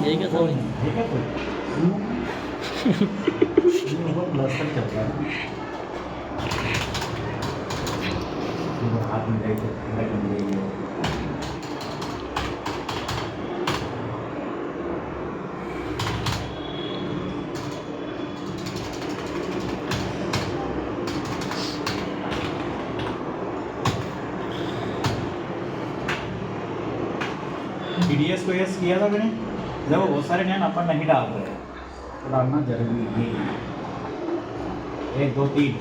यही क्या थोड़ी ठीक है कोई बहुत लसन चल रहा है ना, हाथ में जाए तो ठंडा कर देंगे। TDS को यस किया था मैंने, जब बहुत सारे नया अपन नहीं डाल रहे तो डालना जरूरी नहीं। 1 2 3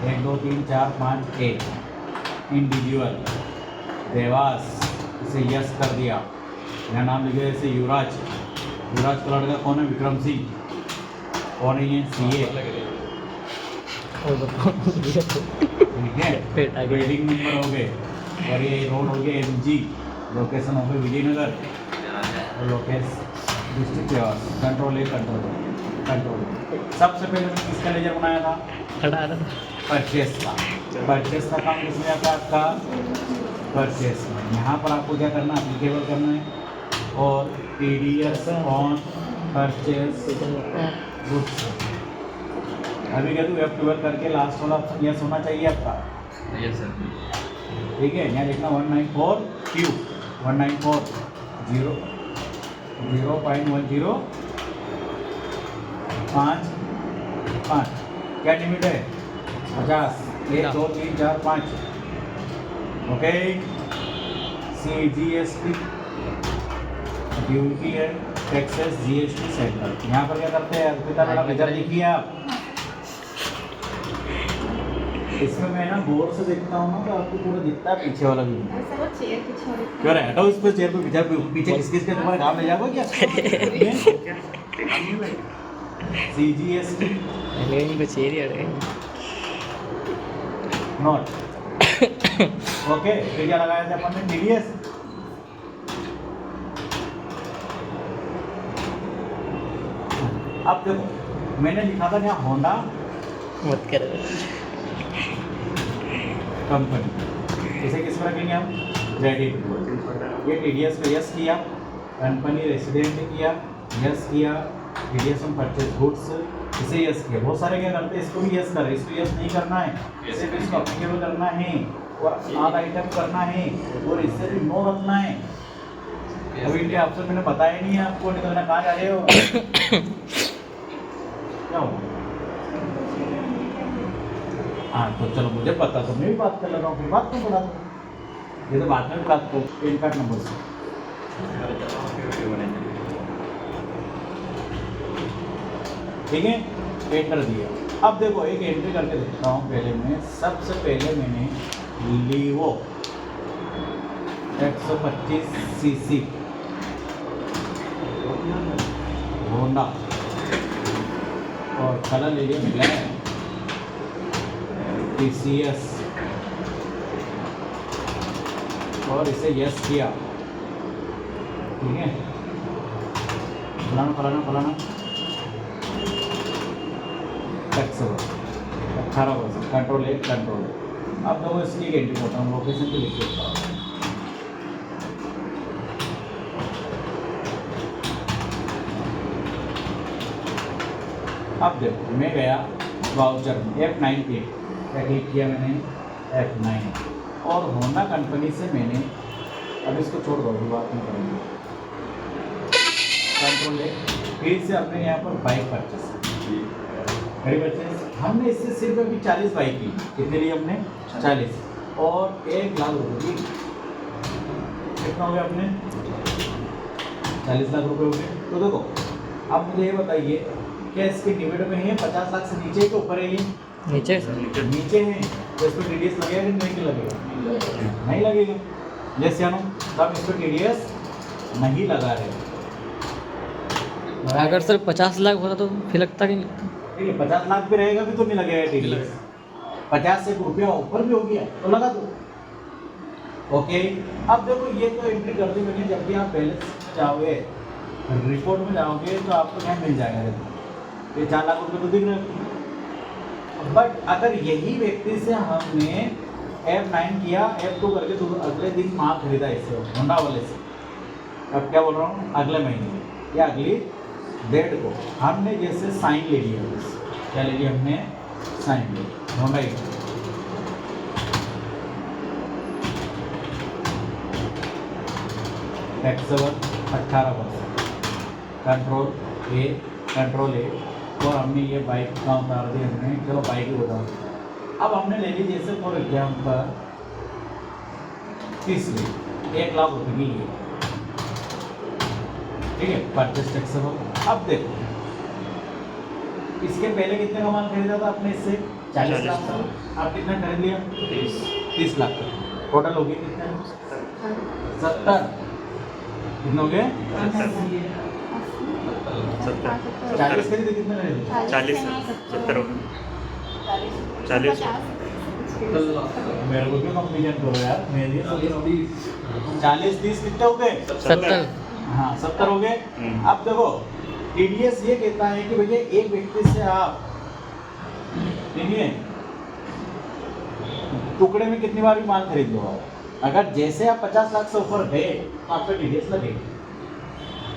1 2 3 4 5 1 इंडिविजुअल देवास, इसे यस कर दिया। मेरा नाम लिखा है जैसे युवराज, युवराज का लड़का कौन है? विक्रम सिंह। कौन है ये? CA। ठीक है, बिल्डिंग नंबर हो गए, और ये रोड हो गया MG, लोकेशन हो गई विजयनगर, और location district Dewas. Control A control सबसे पहले मैंने किसका लेजर बनाया था? परचेस का। परचेस का काम किसमें आता है? आपका परचेस में। यहाँ पर आपको क्या करना है? एप्लीकेबल करना है, और TDS ऑन परचेस गुड्स। अभी क्या तू F12 करके लास्ट वाला ऑप्शन यस होना चाहिए आपका। Yes sir. ठीक है, यहाँ लिखना 194 Q 194 0 0.10 5 5। क्या लिमिट है? 50। 1 2 3 4 5। ओके। CGST ड्यूटी है, टैक्सेस GST सेंटर। यहाँ पर क्या करते हैं? अर्पिता वाला लेजर लिखिए आप। इसमें मैं ना गौर से देखता हूँ ना, तो आपको पूरा दिखता है पीछे वाला भी। क्यों रे? हटाओ इस पर, चेयर पे पीछे किस किस के तुम्हारे काम ले जाओगे क्या? CGST not. ओके, फिर क्या लगाया था अपन ने? TDS। अब देखो, मैंने लिखा था यहाँ होंडा मत कर। कंपनी, इसे किस पर रखेंगे हम? क्रेडिट। ये TDS पे यस किया, कंपनी रेसिडेंट किया, यस किया, TDS ऑन परचेज गुड्स, इसे यस किया। बहुत सारे क्या करते हैं? इसको भी यस कर रहे हैं, इसको यस नहीं करना है, सिर्फ इसको अप्लीकेबल करना है, और आध आइटम करना है, और इससे भी नो रखना है। अभी इनके ऑप्शन मैंने बताया नहीं है आपको, नहीं तो मैंने कहाँ जा रहे हो? क्या हो? हाँ तो चलो, मुझे पता, तो मैं भी बात कर ले रहा हूँ, फिर बात क्यों बढ़ा दूँ? ये तो बात में बात को पेन कार्ड नंबर से। ठीक है, एंटर दिया। अब देखो, एक एंट्री करके देखता हूँ। पहले मैं, सबसे पहले मैंने लीवो 125 cc होंडा, और कलर ले लिया ब्लैक, TCS, और इसे यस किया। ठीक है, फलाना टैक्स 18%, कंट्रोल A कंट्रोल। अब तो वो इसकी एंट्री करता हूँ, लोकेशन पे लिख देता हूँ। अब देखो, मैं गया वाउचर में F9 पे क्या क्लिक किया मैंने? F9, और होंडा कंपनी से मैंने, अब इसको छोड़ दो, बात नहीं करेंगे, कंट्रोल A। फिर से अपने यहाँ पर बाइक परचेस, हमने इससे सिर्फ अभी 40 बाइक की। कितने लिए हमने? 40, और 1 लाख रुपये की। कितना हो गया अपने? 40 लाख रुपये हो गए। तो देखो, अब मुझे ये बताइए, क्या इसके लिमिट में है 50 लाख से नीचे के ऊपर है? ये नीचे है, तो इस पर TDS लगेगा कि नहीं लगेगा? नहीं लगेगा। यस या नो? तब इस पर TDS नहीं लगा रहे। अगर सर 50 लाख होता तो फिर लगता कि नहीं लगता? ठीक है, 50 लाख भी रहेगा भी तो नहीं लगेगा TDS। 50 से रुपया ऊपर भी हो गया तो लगा दो। ओके, अब देखो, ये तो एंट्री कर दी मैंने। जब भी आप बैलेंस में जाओगे, रिपोर्ट में जाओगे, तो आपको क्या मिल जाएगा? देखो, ये 4 लाख रुपये तो दिख रहे हैं। बट अगर यही व्यक्ति से हमने F9 किया, F2 करके तो अगले दिन माल खरीदा इससे, होंडा वाले से, अब क्या बोल रहा हूँ, अगले महीने या अगली डेट को हमने जैसे साइन ले लिया, क्या ले लिया हमने, साइन ले होंडा टैक्सेबल 18%, कंट्रोल ए और हमने ये बाइक का उतार दिया हमने, चलो बाइक ही उतार। अब हमने ले ली जैसे फॉर एग्जाम्पल 30 1 लाख रुपये की लिए, ठीक है, परचेस टैक्सेबल। अब देखो इसके पहले कितने का माल खरीदा था आपने, इससे 40 लाख का, आप कितना खरीद लिया, 30 लाख का, टोटल हो गया कितने, 70, कितने हो गए, 40 खरीदे, कितने खरीदे, 40 70 40 मेरे को क्यों कंपेरिजन करो यार, मेरे 40 30 कितने हो गए, 70। हाँ 70 हो गए। अब देखो टीडीएस ये कहता है कि भैया एक व्यक्ति से आप देखिए टुकड़े में कितनी बार भी माल खरीद लो आप, अगर जैसे आप 50 लाख से ऊपर गए तो आपका टीडीएस लगेगा।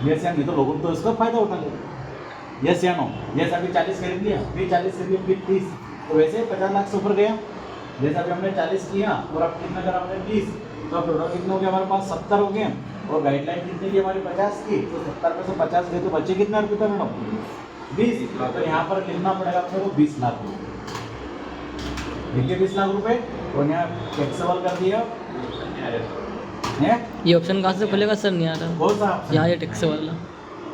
यस या नहीं, तो लोगों को तो इसका फायदा उठा लेगा। यस या नो, जैसे अभी 40 खरीद लिया, फिर 40 खरीद लिया, फिर 30, तो वैसे 50 लाख से ऊपर गया। जैसे अभी हमने 40 किया और अब कितना करा हमने 30, तो अब टोटल कितना हो गया हमारे पास, 70 हो गए। और गाइडलाइन कितनी की हमारी 50 की, तो 70 में से 50 गए तो बचे कितना रुपये का मैडम, 20। तो यहाँ पर लिखना पड़ेगा अपने को 20 लाख रुपये, देखिए 20 लाख रुपये, और यहाँ टैक्सेबल कर दिया है। ये ऑप्शन कहाँ से खुलेगा सर, नहीं आ रहा। कौन सा option? यहाँ ये टैक्सेबल वाला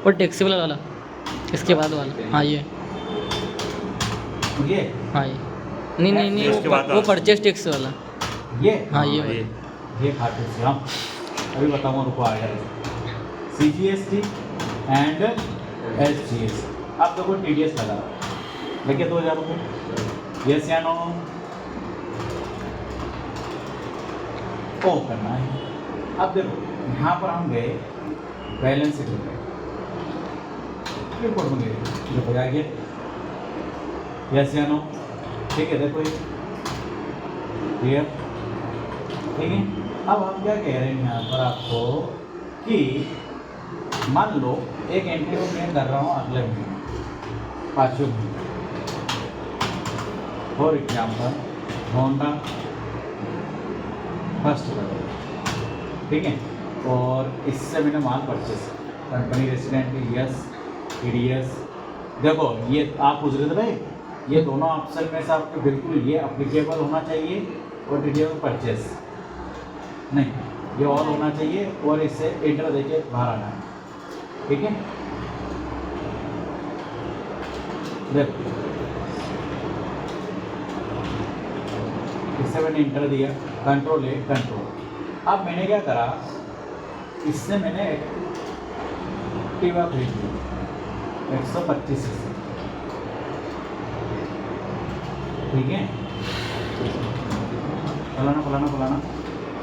और टैक्सेबल वाला, इसके बाद वाला, हाँ ये, ये हाँ ये, नहीं नहीं नहीं, उसके बाद वो परचेस टैक्स वाला, ये हाँ ये ये वाला। ये खाते से हम अभी बताऊंगा, रुको आ जाएगा, CGST एंड SGS। अब देखो TDS लगा देखिए 2000 रुपये, यस या नो, ओ करना है। अब देखो यहाँ पर हम गए बैलेंस शीट में, रिपोर्ट में गए, देखो आ गया, यस या नो, ठीक है, देखो ये क्लियर, ठीक है। अब हम क्या कह रहे हैं यहाँ पर आपको कि मान लो एक एंट्री को मैं कर रहा हूँ अगले महीने 5वें महीने, फॉर एग्जाम्पल होंडा फर्स्ट करो, ठीक है, और इससे मैंने माल purchase, company resident, yes, TDS। देखो ये आप पूछ रहे थे भाई, ये दोनों ऑप्शन में से आपको बिल्कुल ये अप्लीकेबल होना चाहिए, और TDS परचेस नहीं, ये ऑल होना चाहिए, और इससे एंटर देके बाहर आना है, ठीक है। देखो इससे मैंने इंटर दिया, कंट्रोल ए कंट्रोल। अब मैंने क्या करा, इससे मैंने एक्टिवा खरीद ली 125 cc, ठीक है, फलाना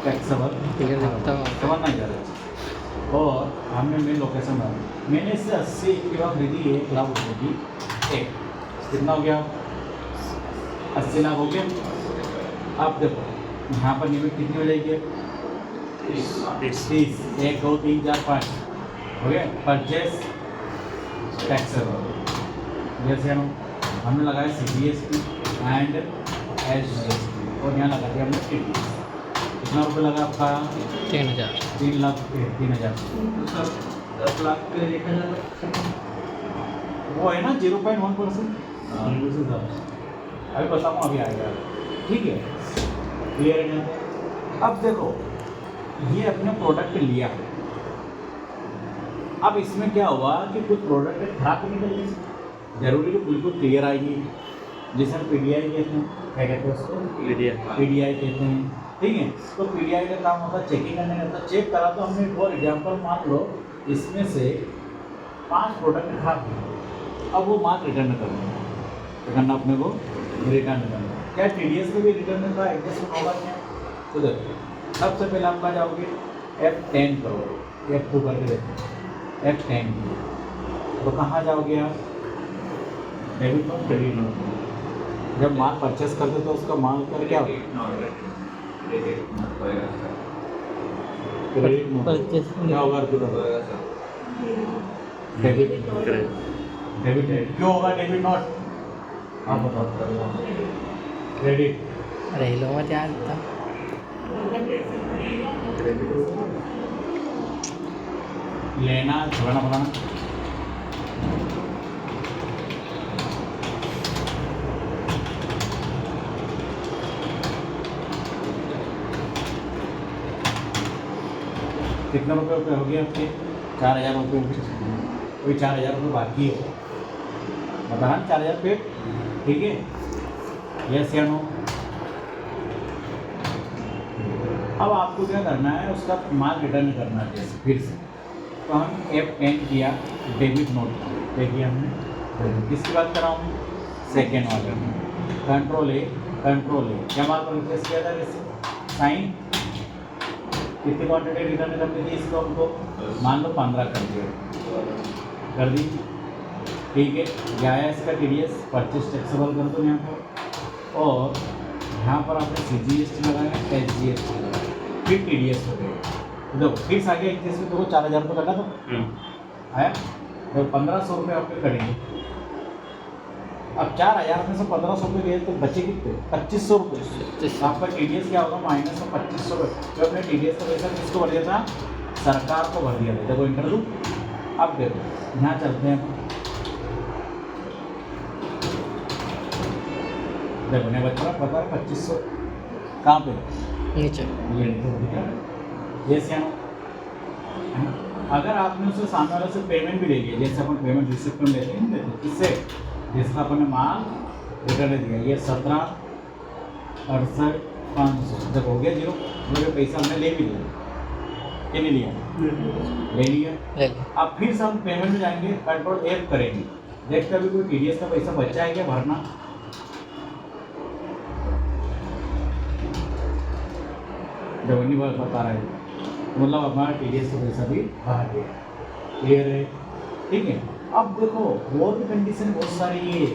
टैक्सेबल, ठीक है, देखता हूँ। समझ नहीं जा रहा। और हमने मेन लोकेशन डाली, मैंने इससे 80 एक्टिवा खरीदी 1 लाख रुपये की, एक कितना हो गया, 80 लाख हो गया। अब देखो यहाँ पर लिमिट कितनी हो जाएगी, 30, 1 2 3 4 5 हो गया, परचेस टैक्सेबल। जैसे हमने लगाया CGST एंड SGST, और यहाँ लगा दिया हमने TDS। कितना रुपये लगा आपका, 3000। 3 लाख 3000। 10 लाख पे देखा जाए वो है ना 0.1%, अभी बताऊँ, अभी आएगा, ठीक है, क्लियर है ना। अब देखो ये अपने प्रोडक्ट लिया, अब इसमें क्या हुआ कि कुछ प्रोडक्ट खराब निकल गए, जरूरी कि बिल्कुल क्लियर आएगी, जिसे हम PDI कहते हैं, क्या कहते हैं उसको, PDI कहते हैं, ठीक है। तो PDI का काम होता है चेकिंग करने का, तो चेक करा, तो हमने फॉर एग्जाम्पल मान लो इसमें से 5 प्रोडक्ट खराब हुए, अब वो माल रिटर्न करना अपने को, रिटर्न करना, क्या TDS में भी रिटर्न का एडजस्टमेंट होगा क्या, तो देखो सबसे पहले आप कहाँ जाओगे, F10 करो, F2 करके देखो, F10 तो कहाँ जाओगे आप, डेबिट नोट, क्रेडिट नोट। जब माल परचेस करते तो उसका माल कर क्या होगा, क्रेडिट नोट क्या होगा अर्पित? डेबिट डेबिट क्यों होगा डेबिट नोट? आप बताओ। क्रेडिट राहिलो मग त्या आता लेना झगड़ा बनाना कितने रुपये रुपये हो गए आपके? 4,000 रुपये हो गए। कोई 4,000 रुपये बाकी है बताना 4,000 पे ठीक है यस या नो? अब आपको क्या करना है उसका माल रिटर्न करना है जैसे फिर से तो हम F10 किया डेबिट नोट क्या किया हमने किसकी बात कर रहा हूँ सेकेंड वाले कंट्रोल ए क्या माल पर रिप्लेस किया था जैसे साइन कितनी क्वांटिटी रिटर्न करनी थी इसको हमको मान लो 15 कर दी ठीक है क्या है इसका TDS परचेज टैक्सेबल कर दो यहाँ पर और यहाँ पर आपने CGST लगाया SGST लगाया फिर TDS हो गया देखो फिर से आगे 31 में देखो 4,000 रुपये लगा तो आया तो 1,500 रुपये आपके करेंगे अब 4,000 में से 1,500 रुपये गए तो बचे कितने 2,500 रुपये आपका TDS क्या होगा माइनस में 2,500 रुपये जो अपने TDS का पैसा किसको भर दिया था सरकार को भर दिया था देखो इंटर दो अब देखो यहाँ चलते हैं देखो नहीं बच्चा पता है 2,500 कहाँ पे नीचे ये यस या नो अगर आपने उससे सामने वाले से पेमेंट भी ले लिया जैसे अपन पेमेंट रिसिप्ट में लेते हैं किससे जिसका अपन ने माल रिटर्न दिया ये 17,68,500 जब हो गया जीरो मुझे पैसा हमने ले भी लिया कि नहीं लिया ले लिया अब फिर से हम पेमेंट में जाएंगे कंट्रोल F करेंगे देखते अभी कोई TDS का पैसा बचा है क्या भरना जब नहीं बता रहा है मतलब हमारा TDS का पैसा भी बाहर गया क्लियर है ठीक है अब देखो और भी कंडीशन बहुत सारी है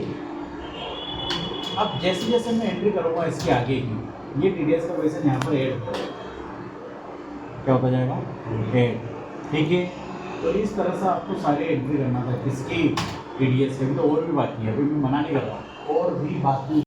अब जैसे जैसे मैं एंट्री करूँगा इसके आगे की ये TDS का पैसा यहाँ पर ऐड होता है क्या होता जाएगा ऐड ठीक है तो इस तरह से आपको सारे एंट्री करना था किसकी TDS के भी तो और भी बाकी है अभी मैं मना नहीं कर रहा और भी बाकी